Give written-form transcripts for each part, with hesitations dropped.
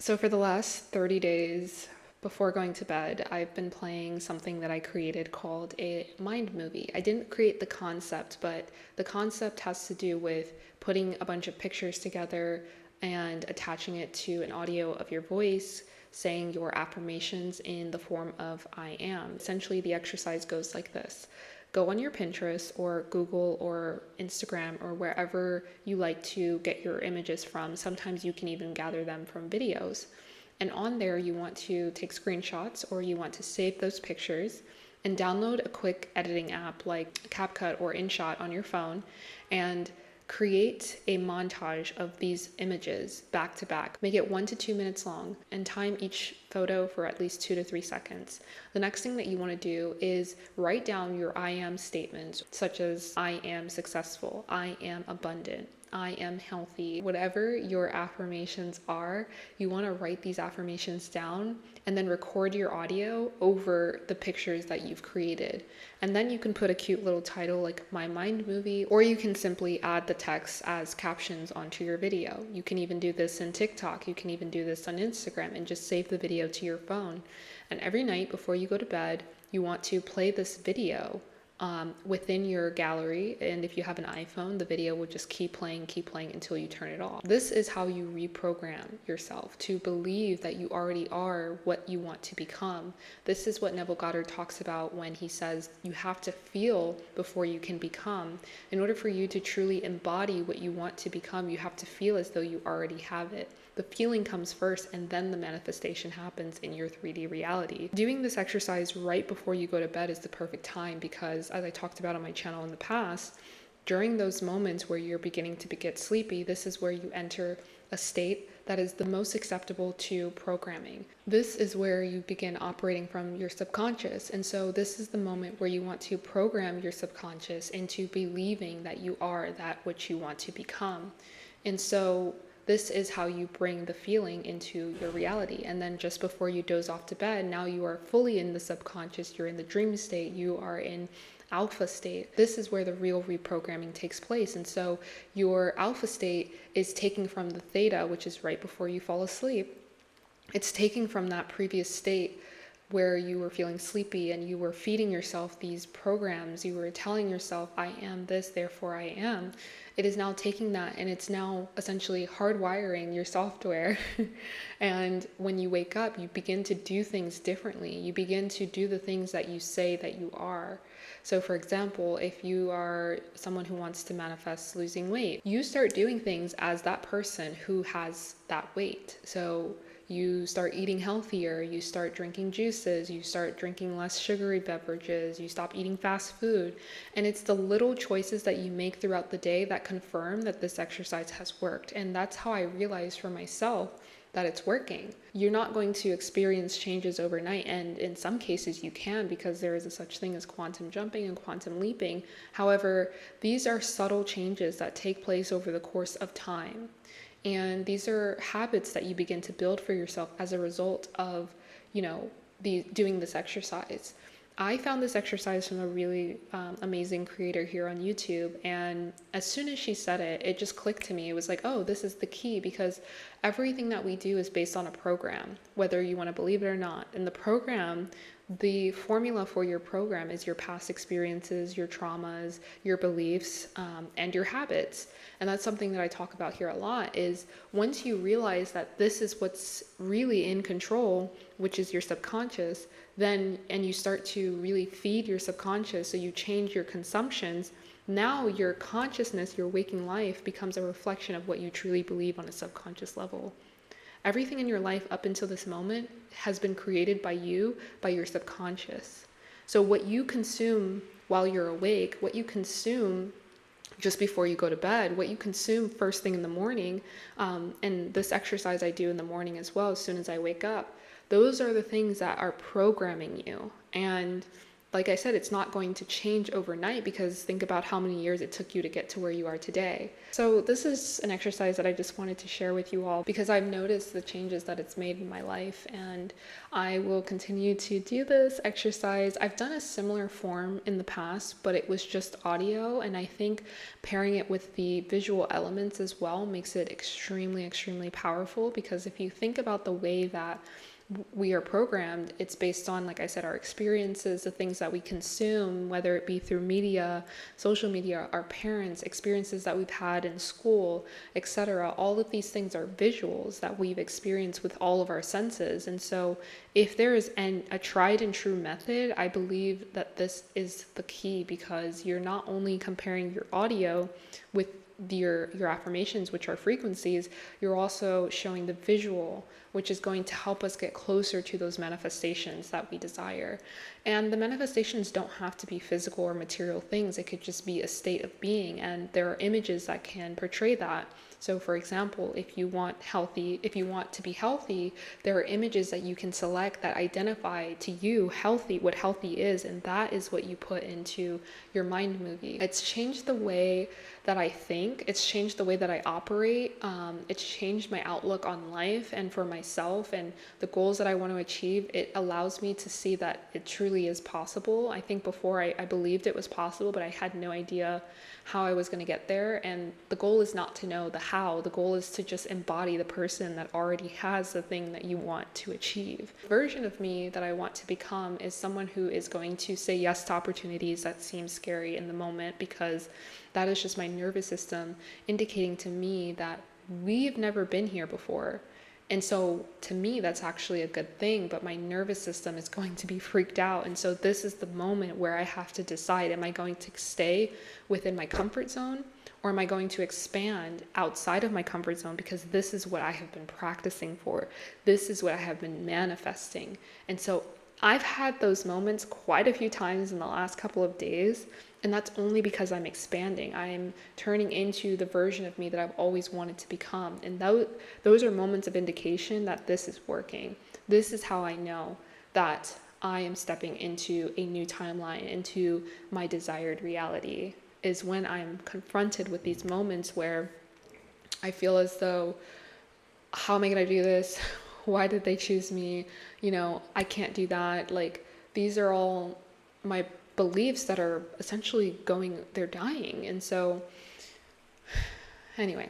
So for the last 30 days before going to bed, I've been playing something that I created called a mind movie. I didn't create the concept, but the concept has to do with putting a bunch of pictures together and attaching it to an audio of your voice, saying your affirmations in the form of I am. Essentially, the exercise goes like this. Go on your Pinterest or Google or Instagram or wherever you like to get your images from. Sometimes you can even gather them from videos. And on there, you want to take screenshots or you want to save those pictures and download a quick editing app like CapCut or InShot on your phone and create a montage of these images back to back. Make it 1 to 2 minutes long and time each photo for at least 2 to 3 seconds. The next thing that you want to do is write down your I am statements, such as I am successful, I am abundant, I am healthy. Whatever your affirmations are, you want to write these affirmations down and then record your audio over the pictures that you've created. And then you can put a cute little title like My Mind Movie, or you can simply add the text as captions onto your video. You can even do this in TikTok. You can even do this on Instagram and just save the video to your phone. And every night before you go to bed, you want to play this video within your gallery, and if you have an iPhone, the video will just keep playing until you turn it off. This is how you reprogram yourself to believe that you already are what you want to become. This is what Neville Goddard talks about when he says you have to feel before you can become. In order for you to truly embody what you want to become, you have to feel as though you already have it. The feeling comes first and then the manifestation happens in your 3D reality. Doing this exercise right before you go to bed is the perfect time because, as I talked about on my channel in the past, during those moments where you're beginning to get sleepy, this is where you enter a state that is the most acceptable to programming. This is where you begin operating from your subconscious. And so this is the moment where you want to program your subconscious into believing that you are that which you want to become. And so this is how you bring the feeling into your reality. And then just before you doze off to bed, now you are fully in the subconscious, you're in the dream state, you are in alpha state. This is where the real reprogramming takes place. And so your alpha state is taking from the theta, which is right before you fall asleep. It's taking from that previous state where you were feeling sleepy and you were feeding yourself these programs. You were telling yourself, I am this, therefore I am. It is now taking that and it's now essentially hardwiring your software. And when you wake up, you begin to do things differently. You begin to do the things that you say that you are. So for example, if you are someone who wants to manifest losing weight, you start doing things as that person who has that weight. So you start eating healthier, you start drinking juices, you start drinking less sugary beverages, you stop eating fast food. And it's the little choices that you make throughout the day that confirm that this exercise has worked. And that's how I realized for myself that it's working. You're not going to experience changes overnight, and in some cases you can because there is a such thing as quantum jumping and quantum leaping. However, these are subtle changes that take place over the course of time. And these are habits that you begin to build for yourself as a result of, doing this exercise. I found this exercise from a really amazing creator here on YouTube. And as soon as she said it, it just clicked to me. It was like, oh, this is the key, because everything that we do is based on a program, whether you want to believe it or not. And the formula for your program is your past experiences, your traumas, your beliefs, and your habits. And that's something that I talk about here a lot, is once you realize that this is what's really in control, which is your subconscious, and you start to really feed your subconscious, so you change your consumptions, now your consciousness, your waking life becomes a reflection of what you truly believe on a subconscious level. Everything in your life up until this moment has been created by you, by your subconscious. So what you consume while you're awake, what you consume just before you go to bed, what you consume first thing in the morning, and this exercise I do in the morning as well, as soon as I wake up, those are the things that are programming you. And like I said, it's not going to change overnight, because think about how many years it took you to get to where you are today. So this is an exercise that I just wanted to share with you all, because I've noticed the changes that it's made in my life, and I will continue to do this exercise. I've done a similar form in the past, but it was just audio, and I think pairing it with the visual elements as well makes it extremely, extremely powerful, because if you think about the way that we are programmed, it's based on, like I said, our experiences, the things that we consume, whether it be through media, social media, our parents, experiences that we've had in school, etc. All of these things are visuals that we've experienced with all of our senses. And so if there is a tried and true method, I believe that this is the key, because you're not only comparing your audio with your affirmations, which are frequencies, you're also showing the visual, which is going to help us get closer to those manifestations that we desire. And the manifestations don't have to be physical or material things. It could just be a state of being, and there are images that can portray that. So for example, if you want to be healthy, there are images that you can select that identify to you what healthy is, and that is what you put into your mind movie. It's changed the way that I think, it's changed the way that I operate, it's changed my outlook on life and for myself and the goals that I want to achieve. It allows me to see that it truly is possible. I think before I believed it was possible, but I had no idea how I was going to get there. And the goal is not to know the how, the goal is to just embody the person that already has the thing that you want to achieve. The version of me that I want to become is someone who is going to say yes to opportunities that seem scary in the moment, because that is just my nervous system indicating to me that we've never been here before. And so to me, that's actually a good thing, but my nervous system is going to be freaked out. And so this is the moment where I have to decide, am I going to stay within my comfort zone, or am I going to expand outside of my comfort zone? Because this is what I have been practicing for. This is what I have been manifesting. And so I've had those moments quite a few times in the last couple of days, and that's only because I'm expanding. I'm turning into the version of me that I've always wanted to become. And those are moments of indication that this is working. This is how I know that I am stepping into a new timeline, into my desired reality, is when I'm confronted with these moments where I feel as though, how am I going to do this? Why did they choose me? I can't do that. Like, these are all my beliefs that are essentially they're dying. And so anyway,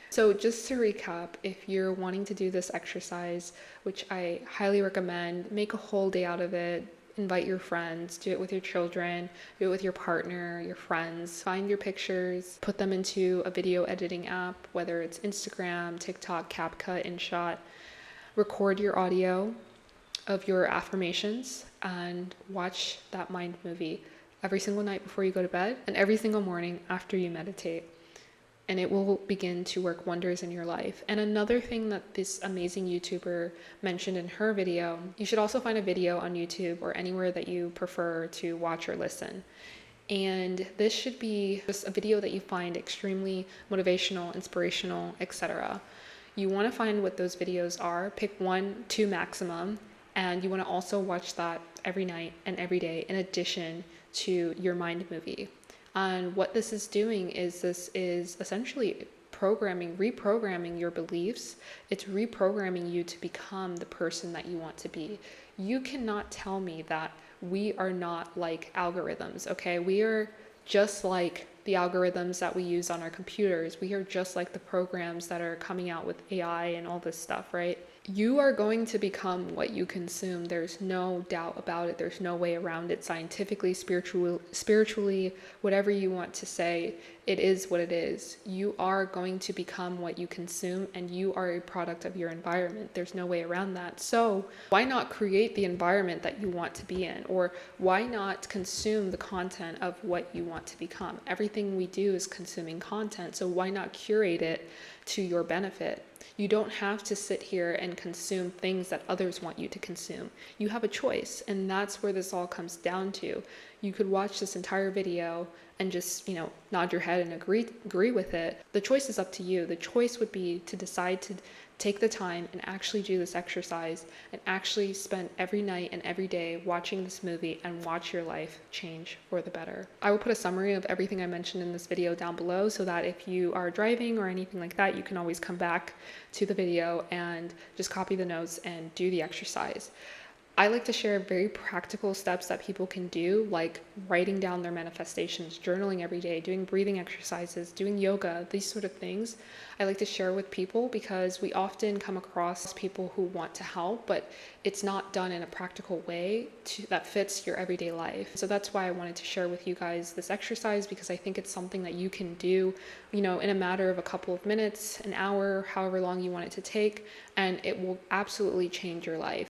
so just to recap, if you're wanting to do this exercise, which I highly recommend, make a whole day out of it. Invite your friends, do it with your children, do it with your partner, your friends. Find your pictures, put them into a video editing app, whether it's Instagram, TikTok, CapCut, InShot. Record your audio of your affirmations and watch that mind movie every single night before you go to bed and every single morning after you meditate. And it will begin to work wonders in your life. And another thing that this amazing YouTuber mentioned in her video, you should also find a video on YouTube or anywhere that you prefer to watch or listen. And this should be just a video that you find extremely motivational, inspirational, etc. You want to find what those videos are, pick 1, 2 maximum, and you want to also watch that every night and every day in addition to your mind movie. And what this is doing is essentially reprogramming your beliefs. It's reprogramming you to become the person that you want to be. You cannot tell me that we are not like algorithms, okay? We are just like the algorithms that we use on our computers. We are just like the programs that are coming out with AI and all this stuff, right? You are going to become what you consume. There's no doubt about it. There's no way around it. Scientifically, spiritually, whatever you want to say, it is what it is. You are going to become what you consume, and you are a product of your environment. There's no way around that. So why not create the environment that you want to be in? Or why not consume the content of what you want to become? Everything we do is consuming content. So why not curate it to your benefit? You don't have to sit here and consume things that others want you to consume. You have a choice, and that's where this all comes down to. You could watch this entire video and just, nod your head and agree with it. The choice is up to you. The choice would be to decide take the time and actually do this exercise and actually spend every night and every day watching this movie and watch your life change for the better. I will put a summary of everything I mentioned in this video down below so that if you are driving or anything like that, you can always come back to the video and just copy the notes and do the exercise. I like to share very practical steps that people can do, like writing down their manifestations, journaling every day, doing breathing exercises, doing yoga, these sort of things. I like to share with people because we often come across people who want to help, but it's not done in a practical way that fits your everyday life. So that's why I wanted to share with you guys this exercise, because I think it's something that you can do, in a matter of a couple of minutes, an hour, however long you want it to take, and it will absolutely change your life.